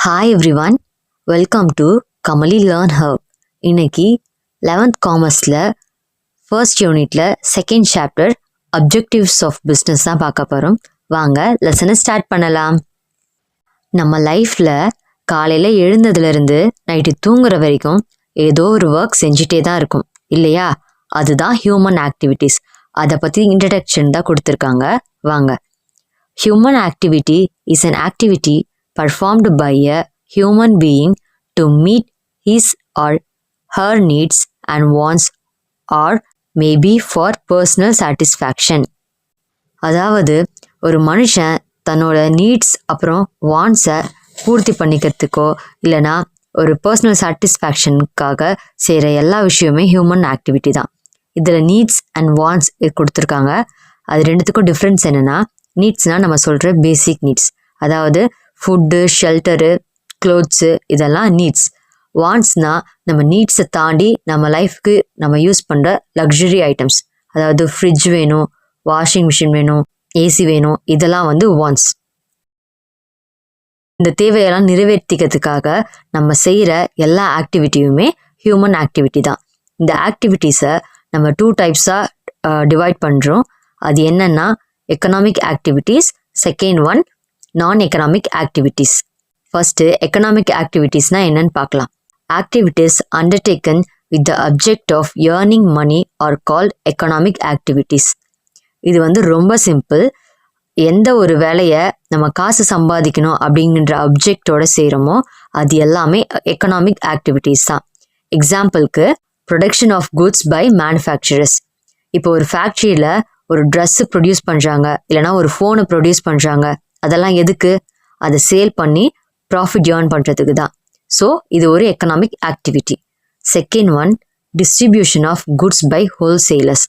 Hi everyone, welcome to Kamali Learn Hub. இன்னைக்கு 11th காமர்ஸில் first யூனிட்ல second chapter objectives of business தான் பார்க்க போகிறோம். வாங்க லெசனை ஸ்டார்ட் பண்ணலாம். நம்ம லைஃப்பில் காலையில் எழுந்ததுலேருந்து நைட்டு தூங்குற வரைக்கும் ஏதோ ஒரு ஒர்க் செஞ்சிட்டே தான் இருக்கும் இல்லையா? அதுதான் ஹியூமன் ஆக்டிவிட்டீஸ். அதை பற்றி இன்ட்ரடக்ஷன் தான் கொடுத்துருக்காங்க. வாங்க. Human activity is an activity performed by a human being to meet his or her needs and wants or maybe for personal satisfaction. அதாவது ஒரு மனுஷன் தன்னோட நீட்ஸ் அப்புறம் வாண்ட்ஸை பூர்த்தி பண்ணிக்கிறதுக்கோ இல்லைனா ஒரு பர்சனல் சாட்டிஸ்ஃபேக்ஷனுக்காக செய்கிற எல்லா விஷயமே ஹியூமன் ஆக்டிவிட்டி தான். இதில் நீட்ஸ் அண்ட் வாண்ட்ஸ் கொடுத்துருக்காங்க. அது ரெண்டுத்துக்கும் டிஃப்ரென்ஸ் என்னென்னா, நீட்ஸ்னால் நம்ம சொல்கிற பேசிக் நீட்ஸ், அதாவது ஃபுட்டு, ஷெல்டரு, க்ளோத்ஸு, இதெல்லாம் நீட்ஸ். வாண்ட்ஸ்னால் நம்ம நீட்ஸை தாண்டி நம்ம லைஃப்க்கு நம்ம யூஸ் பண்ணுற லக்ஸுரி ஐட்டம்ஸ், அதாவது ஃப்ரிட்ஜ் வேணும், வாஷிங் மிஷின் வேணும், ஏசி வேணும், இதெல்லாம் வாண்ட்ஸ். இந்த தேவையெல்லாம் நிறைவேற்றிக்கிறதுக்காக நம்ம செய்கிற எல்லா ஆக்டிவிட்டியுமே ஹியூமன் ஆக்டிவிட்டி தான். இந்த ஆக்டிவிட்டீஸை நம்ம 2 டைப்ஸாக டிவைட் பண்ணுறோம். அது என்னென்னா, economic activities, second one non economic activities. First economic ஆக்டிவிட்டீஸ்னால் என்னன்னு பார்க்கலாம். Activities undertaken with the object of earning money are called economic activities. இது ரொம்ப சிம்பிள். எந்த ஒரு வேலையை நம்ம காசு சம்பாதிக்கணும் அப்படிங்கிற அப்ஜெக்டோட செய்கிறோமோ அது எல்லாமே எக்கனாமிக் ஆக்டிவிட்டீஸ் தான். எக்ஸாம்பிளுக்கு production of goods by manufacturers. இப்போ ஒரு ஃபேக்ட்ரியில் ஒரு ட்ரெஸ்ஸு ப்ரொடியூஸ் பண்ணுறாங்க, இல்லைனா ஒரு ஃபோனை ப்ரொடியூஸ் பண்ணுறாங்க. அதெல்லாம் எதுக்கு? அதை சேல் பண்ணி ப்ராஃபிட் ஏர்ன் பண்ணுறதுக்கு தான். ஸோ இது ஒரு economic activity. Second one distribution of goods by wholesalers.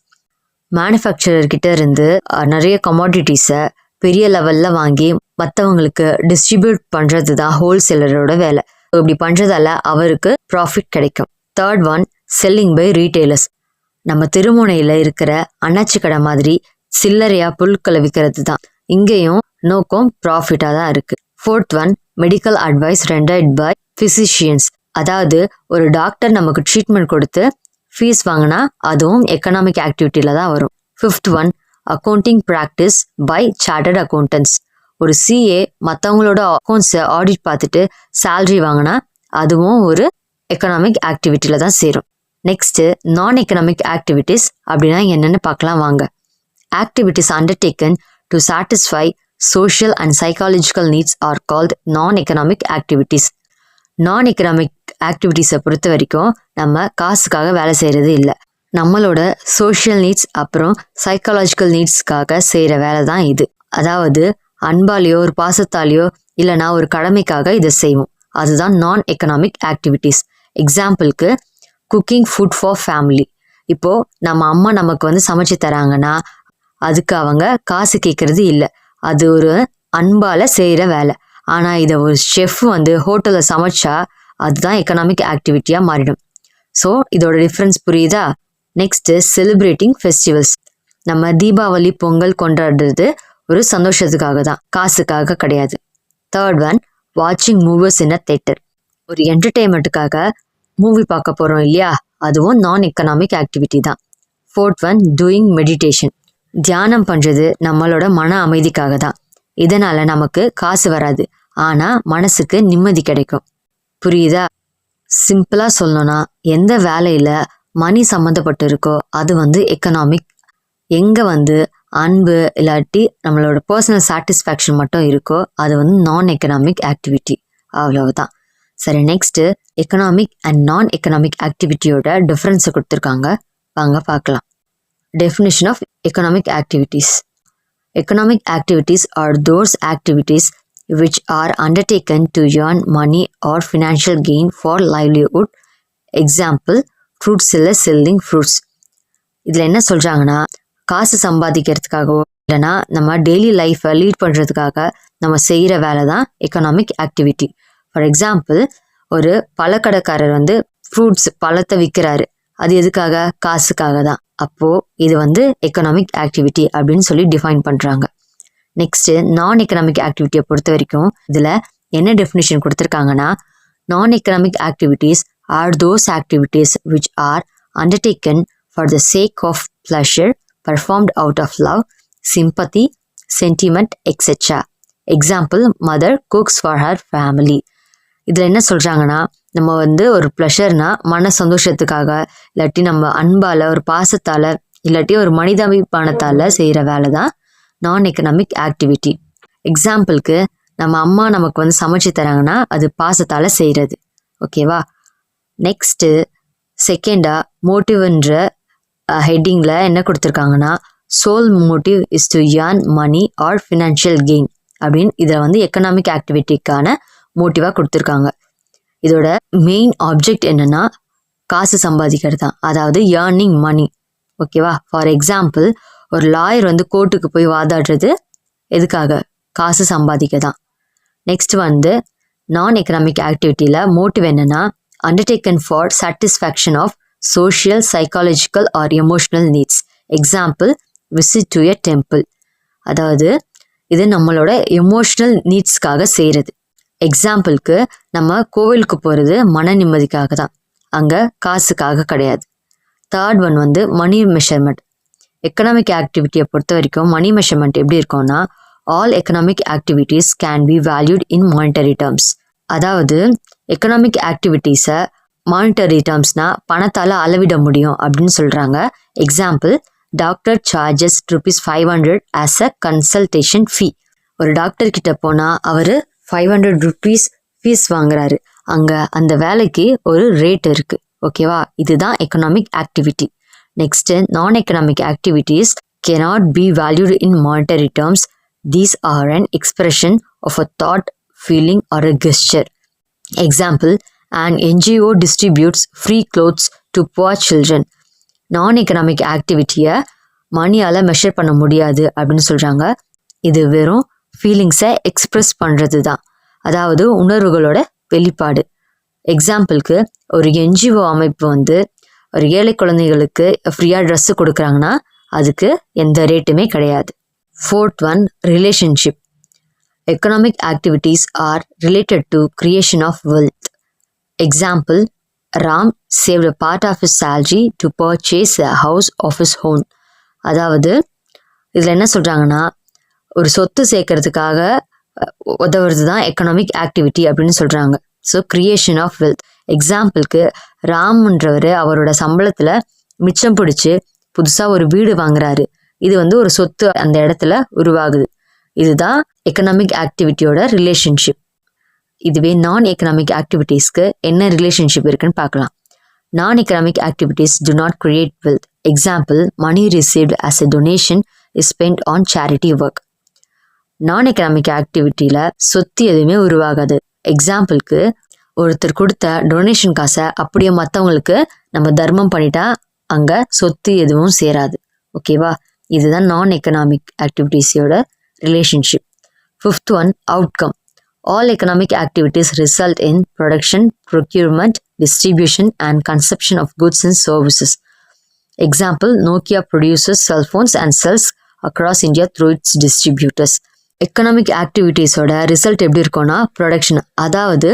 மேனுஃபேக்சரர்கிட்ட இருந்து நிறைய கமாடிட்டிஸை பெரிய லெவலில் வாங்கி மற்றவங்களுக்கு டிஸ்ட்ரிபியூட் பண்ணுறது தான் ஹோல்சேலரோட வேலை. இப்படி பண்ணுறதால அவருக்கு ப்ராஃபிட் கிடைக்கும். Third one selling by retailers. நம்ம திருமுனையில் இருக்கிற அண்ணாச்சி கடை மாதிரி சில்லறையா பொருட்களை விற்கிறது தான். இங்கேயும் நோக்கம் ப்ராஃபிட்டாக தான் இருக்குது. Fourth one medical advice rendered by physicians. அதாவது ஒரு டாக்டர் நமக்கு ட்ரீட்மெண்ட் கொடுத்து ஃபீஸ் வாங்கினா அதுவும் எக்கனாமிக் ஆக்டிவிட்டியில் தான் வரும். Fifth one accounting practice by chartered accountants. ஒரு சிஏ மற்றவங்களோட அக்கௌண்ட்ஸை ஆடிட் பார்த்துட்டு சேலரி வாங்கினா அதுவும் ஒரு எக்கனாமிக் ஆக்டிவிட்டியில் தான் சேரும். நெக்ஸ்ட்டு நான் எக்கனாமிக் ஆக்டிவிட்டீஸ் அப்படின்னா என்னென்னு பார்க்கலாம் வாங்க. Activities undertaking to satisfy social and psychological needs are called நான் எக்கனாமிக் ஆக்டிவிட்டீஸ். நான் எக்கனாமிக் ஆக்டிவிட்டீஸை பொறுத்த வரைக்கும் நம்ம காசுக்காக வேலை செய்கிறது இல்லை. நம்மளோட சோஷியல் நீட்ஸ் அப்புறம் சைக்காலஜிக்கல் நீட்ஸ்க்காக செய்கிற வேலை தான் இது. அதாவது அன்பாலேயோ ஒரு பாசத்தாலேயோ இல்லைனா ஒரு கடமைக்காக இதை செய்வோம். அதுதான் நான் எக்கனாமிக் ஆக்டிவிட்டீஸ். எக்ஸாம்பிளுக்கு குக்கிங் ஃபுட் ஃபார் ஃபேமிலி. இப்போது நம்ம அம்மா நமக்கு சமைச்சு தராங்கன்னா அதுக்கு அவங்க காசு கேட்குறது இல்லை, அது ஒரு அன்பால் செய்கிற வேலை. ஆனால் இதை ஒரு ஷெஃப் ஹோட்டலில் சமைச்சா அதுதான் எக்கனாமிக் ஆக்டிவிட்டியாக மாறிடும். ஸோ இதோட டிஃப்ரென்ஸ் புரியுதா? Next celebrating festivals. நம்ம தீபாவளி, பொங்கல் கொண்டாடுறது ஒரு சந்தோஷத்துக்காக தான், காசுக்காக கிடையாது. தேர்ட் ஒன் வாட்சிங் மூவிஸ் இன் அ தேட்டர். ஒரு என்டர்டெயின்மெண்ட்டுக்காக மூவி பார்க்க போகிறோம் இல்லையா, அதுவும் நான் எக்கனாமிக் ஆக்டிவிட்டி தான். Fourth one doing meditation. தியானம் பண்ணுறது நம்மளோட மன அமைதிக்காக தான். இதனால் நமக்கு காசு வராது, ஆனால் மனசுக்கு நிம்மதி கிடைக்கும். புரியுதா? சிம்பிளாக சொல்லணும்னா, எந்த வேலையில் மணி சம்மந்தப்பட்டு இருக்கோ அது எக்கனாமிக். எங்கே அன்பு இல்லாட்டி நம்மளோட பர்சனல் சாட்டிஸ்ஃபேக்ஷன் மட்டும் இருக்கோ அது நான் எக்கனாமிக் ஆக்டிவிட்டி. அவ்வளவுதான். சரி, next economic and non economic ஆக்டிவிட்டியோட டிஃப்ரென்ஸை கொடுத்துருக்காங்க, வாங்க பார்க்கலாம். Definition of economic activities. Economic activities are those activities which are undertaken to earn money or financial gain for livelihood. Example fruits இல்லை செல்லிங் ஃப்ரூட்ஸ். இதில் என்ன சொல்கிறாங்கன்னா, காசு சம்பாதிக்கிறதுக்காகவோ இல்லைனா நம்ம டெய்லி லைஃப்பை லீட் பண்ணுறதுக்காக நம்ம செய்கிற வேலை தான் எக்கனாமிக் ஆக்டிவிட்டி. ஃபார் எக்ஸாம்பிள், ஒரு பழக்கடைக்காரர் ஃப்ரூட்ஸ் பழத்தை விற்கிறாரு, அது எதுக்காக? காசுக்காக தான். அப்போது இது எக்கனாமிக் ஆக்டிவிட்டி அப்படின்னு சொல்லி டிஃபைன் பண்ணுறாங்க. நெக்ஸ்ட்டு நான் எக்கனாமிக் ஆக்டிவிட்டியை பொறுத்த வரைக்கும் இதில் என்ன டெஃபினிஷன் கொடுத்துருக்காங்கன்னா, நான் economic activities are those activities which are undertaken for the sake of pleasure, performed out of love, sympathy, sentiment, etc. Example, mother cooks for her family. இதில் என்ன சொல்கிறாங்கன்னா, நம்ம வந்து ஒரு ப்ளஷர்னா மன சந்தோஷத்துக்காக, இல்லாட்டி நம்ம அன்பால், ஒரு பாசத்தால், இல்லாட்டி ஒரு மனிதாபிமானத்தால் செய்கிற வேலை தான் நான் எக்கனாமிக் ஆக்டிவிட்டி. எக்ஸாம்பிளுக்கு, நம்ம அம்மா நமக்கு வந்து சமைச்சு தராங்கன்னா அது பாசத்தால் செய்கிறது. ஓகேவா? நெக்ஸ்ட்டு செகண்டாக மோட்டிவ்ன்ற ஹெட்டிங்கில் என்ன கொடுத்துருக்காங்கன்னா, sole motive is to earn money or financial gain அப்படின்னு இதில் வந்து எக்கனாமிக் ஆக்டிவிட்டிக்கான மோட்டிவாக கொடுத்துருக்காங்க. இதோட மெயின் ஆப்ஜெக்ட் என்னென்னா காசு சம்பாதிக்கிறது தான், அதாவது ஏர்னிங் மணி. ஓகேவா? ஃபார் எக்ஸாம்பிள், ஒரு லாயர் வந்து கோர்ட்டுக்கு போய் வாதாடுறது எதுக்காக? காசு சம்பாதிக்க தான். நெக்ஸ்ட் வந்து நான் எக்கனாமிக் ஆக்டிவிட்டியில் மோட்டிவ் என்னென்னா, undertaken for satisfaction of social, psychological or emotional needs. Example, visit to a temple. அதாவது இது நம்மளோட எமோஷ்னல் நீட்ஸ்க்காக செய்கிறது. எக்ஸாம்பிளுக்கு, நம்ம கோவிலுக்கு போகிறது மன நிம்மதிக்காக தான், அங்கே காசுக்காக கிடையாது. தேர்ட் ஒன் வந்து மணி மெஷர்மெண்ட். எக்கனாமிக் ஆக்டிவிட்டியை பொறுத்த வரைக்கும் மணி மெஷர்மெண்ட் எப்படி இருக்கும்னா, all economic activities can be valued in monetary terms. அதாவது எக்கனாமிக் ஆக்டிவிட்டீஸை மானிட்டரி டேர்ம்ஸ்னா பணத்தால் அளவிட முடியும் அப்படின்னு சொல்கிறாங்க. Example, doctor charges ₹500 as a consultation fee. ஒரு டாக்டர் கிட்ட போனால் அவர் ₹500 ஃபீஸ் வாங்குறாரு. அங்கே அந்த வேலைக்கு ஒரு ரேட் இருக்குது. ஓகேவா? இதுதான் எக்கனாமிக் ஆக்டிவிட்டி. நெக்ஸ்ட்டு நான் economic activities cannot be valued in monetary terms. These are an expression of a thought, feeling or a gesture. Example, an NGO distributes free clothes to poor children. நான் economic ஆக்டிவிட்டியை மணியால் measure பண்ண முடியாது அப்படின்னு சொல்கிறாங்க. இது வெறும் ஃபீலிங்ஸை express பண்ணுறது தான், அதாவது உணர்வுகளோட வெளிப்பாடு. எக்ஸாம்பிளுக்கு, ஒரு NGO அமைப்பு வந்து ஒரு ஏழை குழந்தைகளுக்கு ஃப்ரீயாக ட்ரெஸ்ஸு கொடுக்குறாங்கன்னா அதுக்கு எந்த ரேட்டுமே கிடையாது. Fourth one, relationship. Economic activities are related to creation of wealth. Example, Ram saved a part of his salary to purchase a house of his own. அதாவது இதில் என்ன சொல்கிறாங்கன்னா, ஒரு சொத்து சேர்க்கறதுக்காக உதவுறது தான் எக்கனாமிக் ஆக்டிவிட்டி அப்படின்னு சொல்கிறாங்க. So creation of wealth. எக்ஸாம்பிளுக்கு, ராம்ன்றவர் அவரோட சம்பளத்தில் மிச்சம் பிடிச்சி புதுசாக ஒரு வீடு வாங்குறாரு. இது வந்து ஒரு சொத்து அந்த இடத்துல உருவாகுது. இதுதான் எக்கனாமிக் ஆக்டிவிட்டியோட ரிலேஷன்ஷிப். இதுவே நான் எக்கனாமிக் ஆக்டிவிட்டீஸ்க்கு என்ன ரிலேஷன்ஷிப் இருக்குன்னு பார்க்கலாம். நான் economic activities do not create wealth. Example, money received as a donation is spent on charity work. நான் எக்கனாமிக் ஆக்டிவிட்டியில் சொத்து எதுவுமே உருவாகாது. எக்ஸாம்பிளுக்கு, ஒருத்தர் கொடுத்த டொனேஷன் காசை அப்படியே மற்றவங்களுக்கு நம்ம தர்மம் பண்ணிட்டா அங்கே சொத்து எதுவும் சேராது. ஓகேவா? இதுதான் நான் எக்கனாமிக் ஆக்டிவிட்டீஸோட relationship. Fifth one, outcome. All economic activities result in production, procurement, distribution and consumption of goods and services. Example, Nokia produces cell phones and sells across India through its distributors. Economic ஆக்டிவிட்டீஸோட result எப்படி இருக்கும்னா, production. அதாவது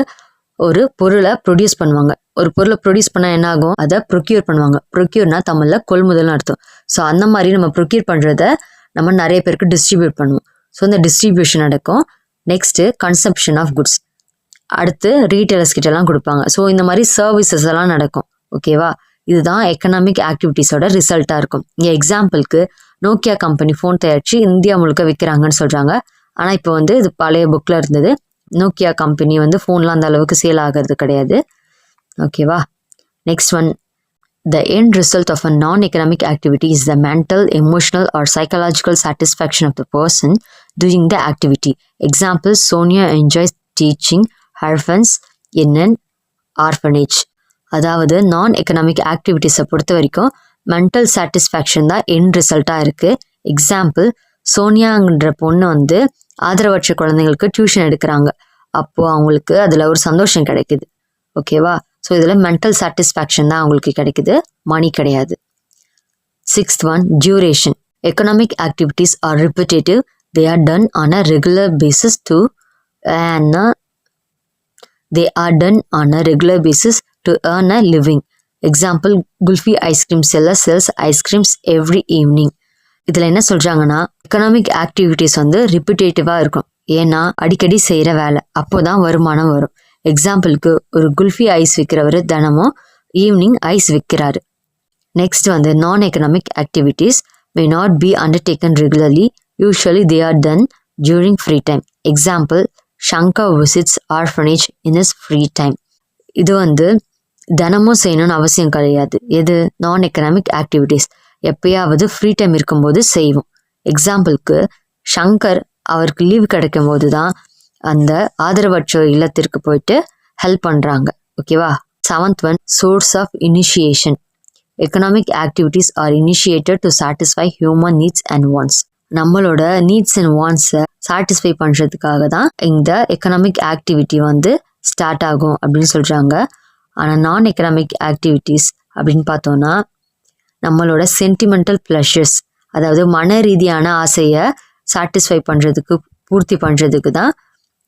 ஒரு பொருளை produce பண்ணுவாங்க. ஒரு பொருளை produce பண்ணால் என்ன ஆகும்? அதை ப்ரொக்யூர் பண்ணுவாங்க. ப்ரொக்யூர்னா தமிழில் கொள்முதல்னு அர்த்தம். ஸோ அந்த மாதிரி நம்ம ப்ரொக்யூர் பண்ணுறத நம்ம நிறைய பேருக்கு டிஸ்ட்ரிபியூட் பண்ணுவோம். ஸோ இந்த டிஸ்ட்ரிபியூஷன் நடக்கும். Next consumption of goods. அடுத்து ரீட்டைலர்ஸ் கிட்டலாம் கொடுப்பாங்க. ஸோ இந்த மாதிரி சர்வீசஸ் எல்லாம் நடக்கும். ஓகேவா? இதுதான் எக்கனாமிக் ஆக்டிவிட்டீஸோட ரிசல்ட்டாக இருக்கும். இங்கே எக்ஸாம்பிளுக்கு, நோக்கியா கம்பெனி ஃபோன் தயாரித்து இந்தியா முழுக்க விற்கிறாங்கன்னு சொல்கிறாங்க. ஆனால் இப்போ வந்து இது பழைய புக்கில் இருந்தது. நோக்கியா கம்பெனி வந்து ஃபோன்லாம் அந்த அளவுக்கு சேல் ஆகிறது கிடையாது. ஓகேவா? Next one, the end result of a non-economic activity is the mental, emotional or psychological satisfaction of the person doing the activity. Example, Sonia enjoys teaching her friends in an orphanage. அதாவது நான் economic ஆக்டிவிட்டீஸை பொறுத்த வரைக்கும் mental satisfaction தான் end ரிசல்ட்டாக இருக்குது. Example, சோனியாங்கிற பொண்ணு வந்து ஆதரவற்ற குழந்தைங்களுக்கு டியூஷன் எடுக்கிறாங்க. அப்போது அவங்களுக்கு அதில் ஒரு சந்தோஷம் கிடைக்குது. ஓகேவா? ஸோ இதில் மென்டல் சாட்டிஸ்ஃபேக்ஷன் தான் அவங்களுக்கு கிடைக்குது, மணி கிடையாது. Sixth one, duration. Economic activities are repetitive. They are done on a regular basis to earn they are done on a regular basis to earn a living. Example, Gulfi ice cream seller sells ice creams every evening. இதில் என்ன சொல்கிறாங்கன்னா economic activities வந்து ரிப்பிட்டேட்டிவாக இருக்கும். ஏன்னா அடிக்கடி செய்கிற வேலை, அப்போ தான் வருமானம் வரும். எக்ஸாம்பிளுக்கு ஒரு குல்ஃபி ஐஸ் விற்கிறவர் தினமும் ஈவினிங் ஐஸ் விற்கிறாரு. நெக்ஸ்ட் வந்து நான் economic activities may not be undertaken regularly. Usually they are done during free time. Example, Shankar visits orphanage in his free time. இது வந்து தினமும் செய்யணும்னு அவசியம் கிடையாது. எது? நான் எக்கனாமிக் ஆக்டிவிட்டீஸ் எப்பயாவது ஃப்ரீ டைம் இருக்கும்போது செய்வோம். எக்ஸாம்பிளுக்கு ஷங்கர் அவருக்கு லீவ் கிடைக்கும் போது தான் அந்த ஆதரவற்ற இல்லத்திற்கு போயிட்டு ஹெல்ப் பண்ணுறாங்க. ஓகேவா? 7th one, source of initiation. Economic activities are initiated to satisfy human needs and wants. நம்மளோட நீட்ஸ் அண்ட் வாண்ட்ஸை சாட்டிஸ்ஃபை பண்ணுறதுக்காக தான் இந்த எக்கனாமிக் ஆக்டிவிட்டி வந்து ஸ்டார்ட் ஆகும் அப்படின்னு சொல்கிறாங்க. ஆனால் நான் எக்கனாமிக் ஆக்டிவிட்டீஸ் அப்படின்னு பார்த்தோன்னா நம்மளோட சென்டிமெண்டல் ப்ளஷர்ஸ், அதாவது மன ரீதியான ஆசையை சாட்டிஸ்ஃபை பண்ணுறதுக்கு, பூர்த்தி பண்ணுறதுக்கு தான்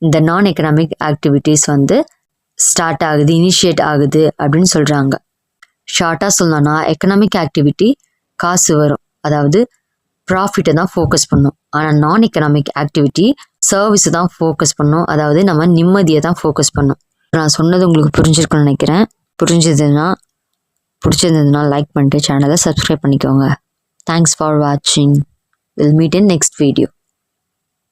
இந்த நான் எக்கனாமிக் ஆக்டிவிட்டீஸ் வந்து ஸ்டார்ட் ஆகுது, இனிஷியேட் ஆகுது அப்படின்னு சொல்கிறாங்க. ஷார்ட்டாக சொல்லணும்னா எக்கனாமிக் ஆக்டிவிட்டி காசு வரும், அதாவது ப்ராஃபிட்டை தான் ஃபோக்கஸ் பண்ணும். ஆனால் நான் எக்கனாமிக் ஆக்டிவிட்டி சர்வீஸை தான் ஃபோக்கஸ் பண்ணும், அதாவது நம்ம நிம்மதியை தான் ஃபோக்கஸ் பண்ணும். நான் சொன்னது உங்களுக்கு புரிஞ்சிருக்குன்னு நினைக்கிறேன். பிடிச்சிருந்ததுன்னா லைக் பண்ணிட்டு சேனலை சப்ஸ்கிரைப் பண்ணிக்கோங்க. தேங்க்ஸ் ஃபார் வாட்சிங். Will meet in next video.